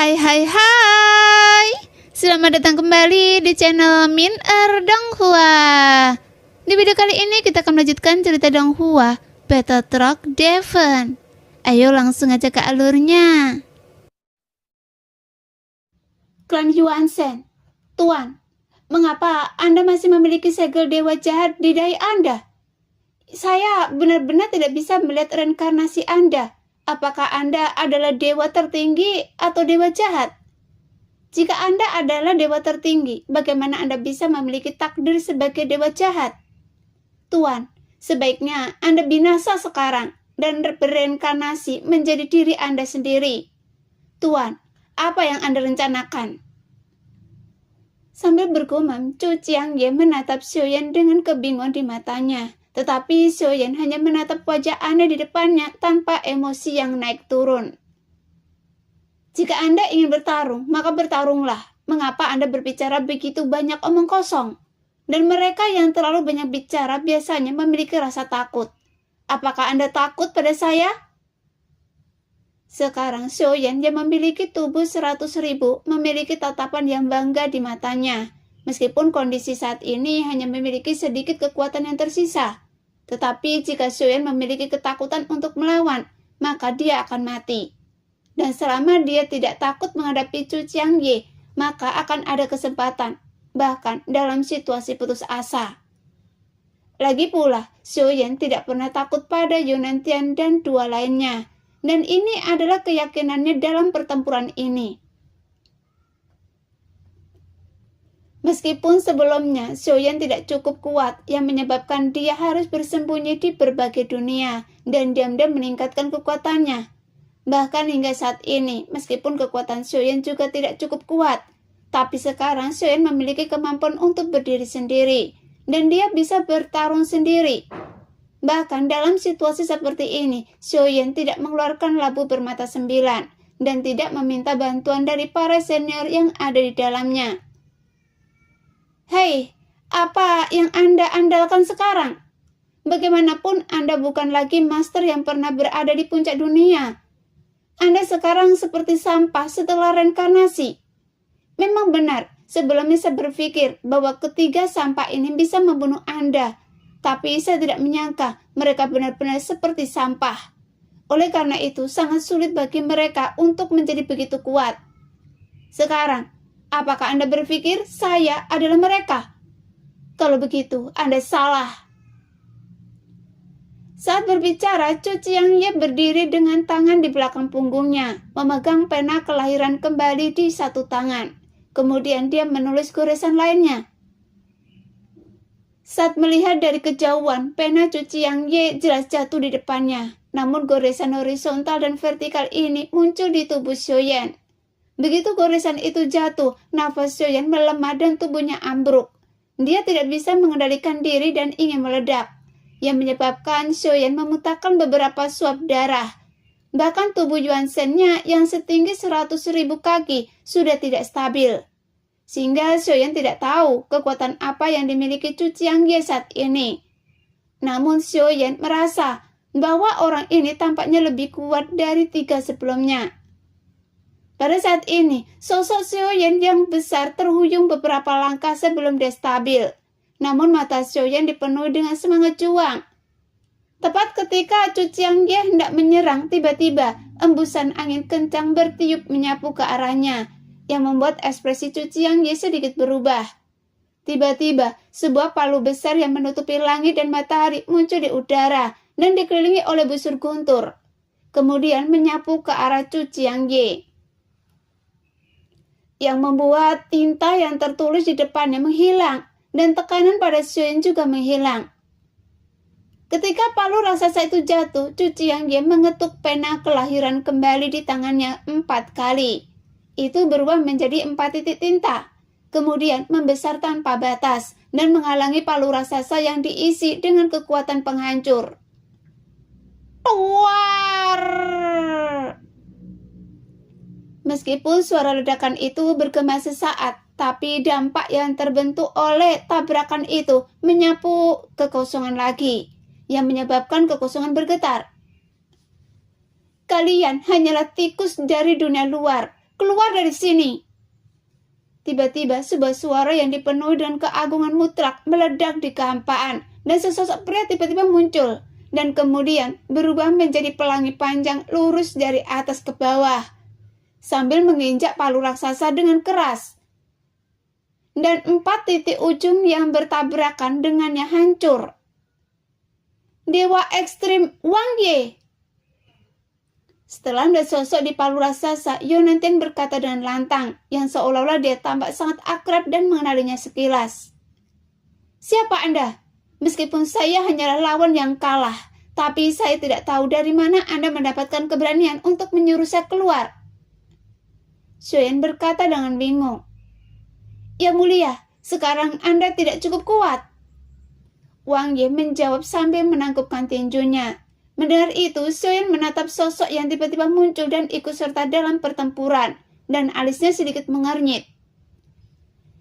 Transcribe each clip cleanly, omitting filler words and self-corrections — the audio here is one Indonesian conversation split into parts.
Hai hai hai. Selamat datang kembali di channel Min Donghua. Di video kali ini kita akan melanjutkan cerita Donghua Battle Truck Devon. Ayo langsung aja ke alurnya. Klan Yuansen. Tuan, mengapa Anda masih memiliki segel dewa jahat di dahi Anda? Saya benar-benar tidak bisa melihat reinkarnasi Anda. Apakah Anda adalah dewa tertinggi atau dewa jahat? Jika Anda adalah dewa tertinggi, bagaimana Anda bisa memiliki takdir sebagai dewa jahat? Tuan, sebaiknya Anda binasa sekarang dan bereinkarnasi menjadi diri Anda sendiri. Tuan, apa yang Anda rencanakan? Sambil bergumam, Chu Qiangye menatap Xiaoyan dengan kebingungan di matanya. Tetapi Xiaoyan hanya menatap wajah aneh di depannya tanpa emosi yang naik turun. Jika Anda ingin bertarung, maka bertarunglah. Mengapa Anda berbicara begitu banyak omong kosong? Dan mereka yang terlalu banyak bicara biasanya memiliki rasa takut. Apakah Anda takut pada saya? Sekarang Xiaoyan yang memiliki tubuh 100.000 memiliki tatapan yang bangga di matanya. Meskipun kondisi saat ini hanya memiliki sedikit kekuatan yang tersisa. Tetapi jika Xiaoyan memiliki ketakutan untuk melawan, maka dia akan mati. Dan selama dia tidak takut menghadapi Chu Qiangye, maka akan ada kesempatan, bahkan dalam situasi putus asa. Lagi pula, Xiaoyan tidak pernah takut pada Yunantian dan dua lainnya. Dan ini adalah keyakinannya dalam pertempuran ini. Meskipun sebelumnya Xiaoyan tidak cukup kuat yang menyebabkan dia harus bersembunyi di berbagai dunia dan diam-diam meningkatkan kekuatannya. Bahkan hingga saat ini, meskipun kekuatan Xiaoyan juga tidak cukup kuat, tapi sekarang Xiaoyan memiliki kemampuan untuk berdiri sendiri dan dia bisa bertarung sendiri. Bahkan dalam situasi seperti ini, Xiaoyan tidak mengeluarkan labu bermata 9 dan tidak meminta bantuan dari para senior yang ada di dalamnya. Hei, apa yang Anda andalkan sekarang? Bagaimanapun Anda bukan lagi master yang pernah berada di puncak dunia. Anda sekarang seperti sampah setelah reinkarnasi. Memang benar, sebelumnya saya berpikir bahwa ketiga sampah ini bisa membunuh Anda. Tapi saya tidak menyangka mereka benar-benar seperti sampah. Oleh karena itu, sangat sulit bagi mereka untuk menjadi begitu kuat. Sekarang, apakah Anda berpikir saya adalah mereka? Kalau begitu, Anda salah. Saat berbicara, Chu Qiangye berdiri dengan tangan di belakang punggungnya, memegang pena kelahiran kembali di satu tangan. Kemudian dia menulis goresan lainnya. Saat melihat dari kejauhan, pena Chu Qiangye jelas jatuh di depannya. Namun goresan horizontal dan vertikal ini muncul di tubuh Xiaoyan. Begitu goresan itu jatuh, nafas Xiaoyan melemah dan tubuhnya ambruk. Dia tidak bisa mengendalikan diri dan ingin meledak, yang menyebabkan Xiaoyan memuntahkan beberapa suap darah. Bahkan tubuh Yuansen-nya yang setinggi 100.000 kaki sudah tidak stabil. Sehingga Xiaoyan tidak tahu kekuatan apa yang dimiliki Chu Qiangye saat ini. Namun Xiaoyan merasa bahwa orang ini tampaknya lebih kuat dari 3 sebelumnya. Pada saat ini, sosok Xiaoyan yang besar terhuyung beberapa langkah sebelum dia stabil. Namun mata Xiaoyan dipenuhi dengan semangat juang. Tepat ketika Chu Qiangye hendak menyerang, tiba-tiba embusan angin kencang bertiup menyapu ke arahnya, yang membuat ekspresi Chu Qiangye sedikit berubah. Tiba-tiba, sebuah palu besar yang menutupi langit dan matahari muncul di udara dan dikelilingi oleh busur guntur. Kemudian menyapu ke arah Chu Qiangye, yang membuat tinta yang tertulis di depannya menghilang dan tekanan pada Xiaoyan juga menghilang. Ketika palu raksasa itu jatuh, Chu Qiangye mengetuk pena kelahiran kembali di tangannya 4 kali. Itu berubah menjadi 4 titik tinta, kemudian membesar tanpa batas dan menghalangi palu raksasa yang diisi dengan kekuatan penghancur. Tuar! Meskipun suara ledakan itu bergema sesaat, tapi dampak yang terbentuk oleh tabrakan itu menyapu kekosongan lagi, yang menyebabkan kekosongan bergetar. Kalian hanyalah tikus dari dunia luar. keluar dari sini." Tiba-tiba sebuah suara yang dipenuhi dengan keagungan mutlak meledak di kehampaan, dan sesosok pria tiba-tiba muncul, dan kemudian berubah menjadi pelangi panjang lurus dari atas ke bawah, sambil menginjak palu raksasa dengan keras. Dan 4 titik ujung yang bertabrakan dengannya hancur. Dewa ekstrim Wang Ye. Setelah melihat sosok di palu raksasa, Yonantian berkata dengan lantang, yang seolah-olah dia tampak sangat akrab dan mengenalinya sekilas. "Siapa Anda? Meskipun saya hanyalah lawan yang kalah, tapi saya tidak tahu dari mana Anda mendapatkan keberanian untuk menyuruh saya keluar." Xiaoyan berkata dengan bingung. "Ya mulia, sekarang Anda tidak cukup kuat." Wang Ye menjawab sambil menangkupkan tinjunya. Mendengar itu, Xiaoyan menatap sosok yang tiba-tiba muncul dan ikut serta dalam pertempuran, dan alisnya sedikit mengernyit.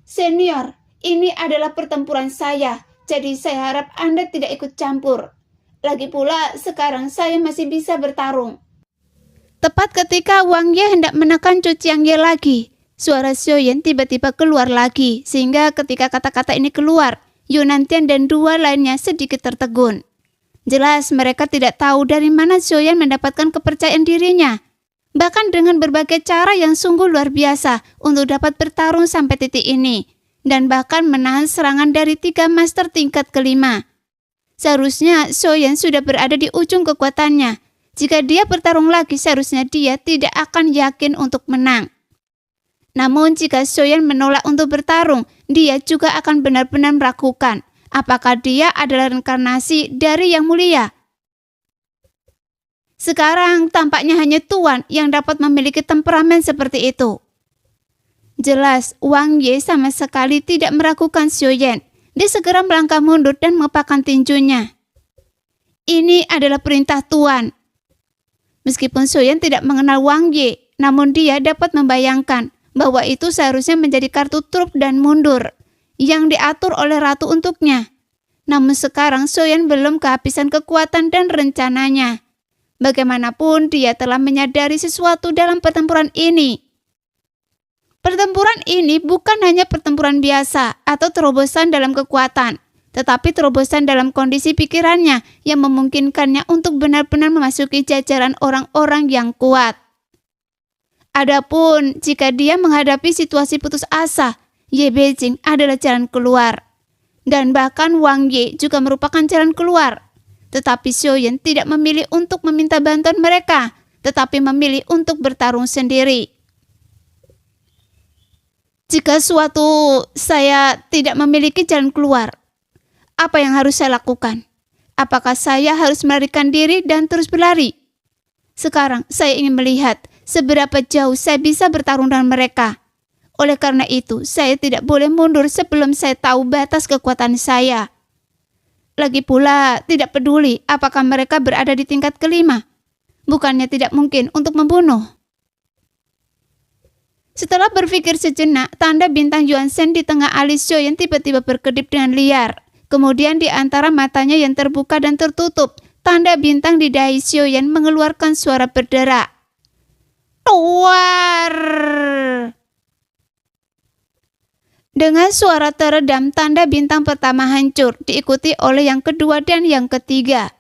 "Senior, ini adalah pertempuran saya, jadi saya harap Anda tidak ikut campur. Lagi pula, sekarang saya masih bisa bertarung." Tepat ketika Wang Ye hendak menekan Chu Qiangye lagi, suara Xiaoyan tiba-tiba keluar lagi, sehingga ketika kata-kata ini keluar, Yonantian dan 2 lainnya sedikit tertegun. Jelas mereka tidak tahu dari mana Xiaoyan mendapatkan kepercayaan dirinya, bahkan dengan berbagai cara yang sungguh luar biasa untuk dapat bertarung sampai titik ini, dan bahkan menahan serangan dari 3 master tingkat kelima. Seharusnya Xiaoyan sudah berada di ujung kekuatannya. Jika dia bertarung lagi, seharusnya dia tidak akan yakin untuk menang. Namun jika Xiaoyan menolak untuk bertarung, dia juga akan benar-benar meragukan apakah dia adalah reinkarnasi dari Yang Mulia. Sekarang tampaknya hanya Tuan yang dapat memiliki temperamen seperti itu. Jelas Wang Ye sama sekali tidak meragukan Xiaoyan. Dia segera melangkah mundur dan mengepakkan tinjunya. "Ini adalah perintah Tuan." Meskipun Xiaoyan tidak mengenal Wang Ye, namun dia dapat membayangkan bahwa itu seharusnya menjadi kartu truf dan mundur yang diatur oleh ratu untuknya. Namun sekarang Xiaoyan belum kehabisan kekuatan dan rencananya. Bagaimanapun dia telah menyadari sesuatu dalam pertempuran ini. Pertempuran ini bukan hanya pertempuran biasa atau terobosan dalam kekuatan, tetapi terobosan dalam kondisi pikirannya yang memungkinkannya untuk benar-benar memasuki jajaran orang-orang yang kuat. Adapun jika dia menghadapi situasi putus asa, Ye Beijing adalah jalan keluar. Dan bahkan Wang Ye juga merupakan jalan keluar. Tetapi Xiaoyan tidak memilih untuk meminta bantuan mereka, tetapi memilih untuk bertarung sendiri. Jika suatu saya tidak memiliki jalan keluar, apa yang harus saya lakukan? Apakah saya harus melarikan diri dan terus berlari? Sekarang saya ingin melihat seberapa jauh saya bisa bertarung dengan mereka. Oleh karena itu, saya tidak boleh mundur sebelum saya tahu batas kekuatan saya. Lagi pula, tidak peduli apakah mereka berada di tingkat kelima. Bukannya tidak mungkin untuk membunuh. Setelah berpikir sejenak, tanda bintang Yuanzhen di tengah alis Xiaoyan tiba-tiba berkedip dengan liar. Kemudian di antara matanya yang terbuka dan tertutup, tanda bintang di dahi Xiaoyan mengeluarkan suara berderak. "Keluar!" Dengan suara teredam, tanda bintang pertama hancur, diikuti oleh yang kedua dan yang ketiga.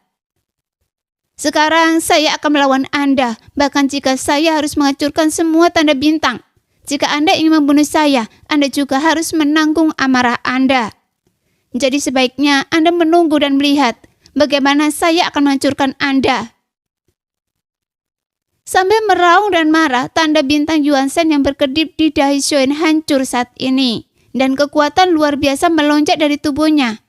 "Sekarang saya akan melawan Anda, bahkan jika saya harus menghancurkan semua tanda bintang. Jika Anda ingin membunuh saya, Anda juga harus menanggung amarah Anda. Jadi sebaiknya Anda menunggu dan melihat bagaimana saya akan menghancurkan Anda." Sambil meraung dan marah, tanda bintang Yuanzhen yang berkedip di dahi Xiaoyan hancur saat ini. Dan kekuatan luar biasa melonjak dari tubuhnya.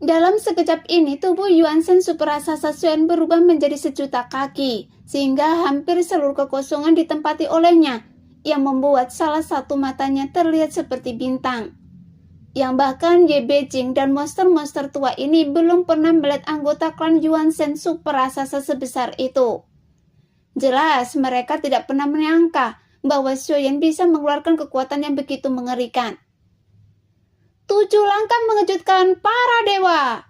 Dalam sekejap ini, tubuh Yuanzhen super raksasa Xiaoyan berubah menjadi sejuta kaki, sehingga hampir seluruh kekosongan ditempati olehnya, yang membuat salah satu matanya terlihat seperti bintang. Yang bahkan Ye Beijing dan monster-monster tua ini belum pernah melihat anggota klan Yuanzhen super raksasa sebesar itu. Jelas mereka tidak pernah menyangka bahwa Xiaoyan bisa mengeluarkan kekuatan yang begitu mengerikan. 7 langkah mengejutkan para dewa.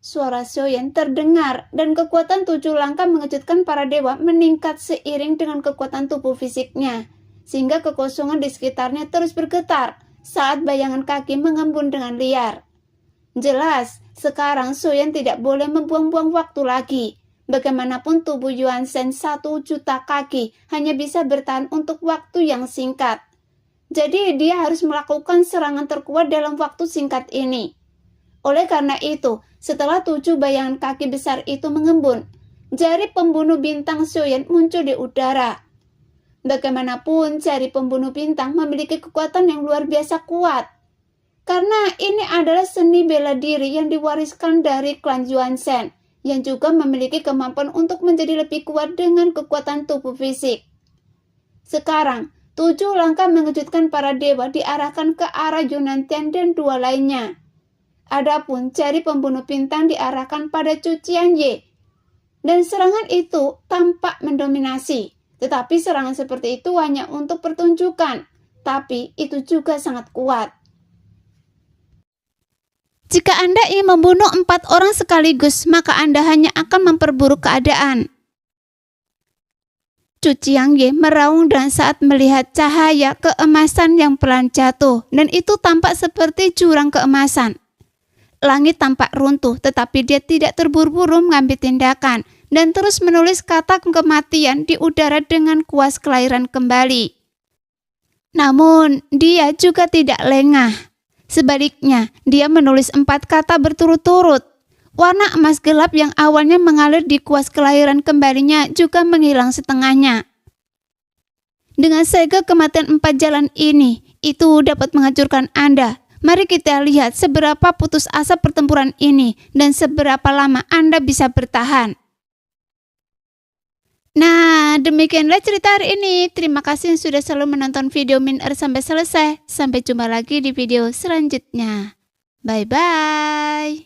Suara Soyen terdengar dan kekuatan 7 langkah mengejutkan para dewa meningkat seiring dengan kekuatan tubuh fisiknya, sehingga kekosongan di sekitarnya terus bergetar saat bayangan kaki mengembun dengan liar. Jelas, sekarang Soyen tidak boleh membuang-buang waktu lagi. Bagaimanapun tubuh Yuan Shen 1 juta kaki hanya bisa bertahan untuk waktu yang singkat. Jadi dia harus melakukan serangan terkuat dalam waktu singkat ini. Oleh karena itu, setelah 7 bayangan kaki besar itu mengembun, jari pembunuh bintang Soyen muncul di udara. Bagaimanapun, jari pembunuh bintang memiliki kekuatan yang luar biasa kuat. Karena ini adalah seni bela diri yang diwariskan dari klan Yuan Shen, yang juga memiliki kemampuan untuk menjadi lebih kuat dengan kekuatan tubuh fisik. Sekarang, 7 langkah mengejutkan para dewa diarahkan ke arah Yunantian dan 2 lainnya. Adapun jari pembunuh bintang diarahkan pada Chu Qiangye, dan serangan itu tampak mendominasi. Tetapi serangan seperti itu hanya untuk pertunjukan, tapi itu juga sangat kuat. Jika Anda ingin membunuh 4 orang sekaligus, maka Anda hanya akan memperburuk keadaan. Chu Qiangye meraung dan saat melihat cahaya keemasan yang pelan jatuh, dan itu tampak seperti jurang keemasan. Langit tampak runtuh, tetapi dia tidak terburu-buru mengambil tindakan dan terus menulis kata kematian di udara dengan kuas kelahiran kembali. Namun, dia juga tidak lengah. Sebaliknya, dia menulis 4 kata berturut-turut. Warna emas gelap yang awalnya mengalir di kuas kelahiran kembalinya juga menghilang setengahnya. Dengan segel kematian 4 jalan ini, itu dapat menghancurkan Anda. Mari kita lihat seberapa putus asa pertempuran ini dan seberapa lama Anda bisa bertahan. Nah, demikianlah cerita hari ini. Terima kasih yang sudah selalu menonton video Min-Er sampai selesai. Sampai jumpa lagi di video selanjutnya. Bye-bye.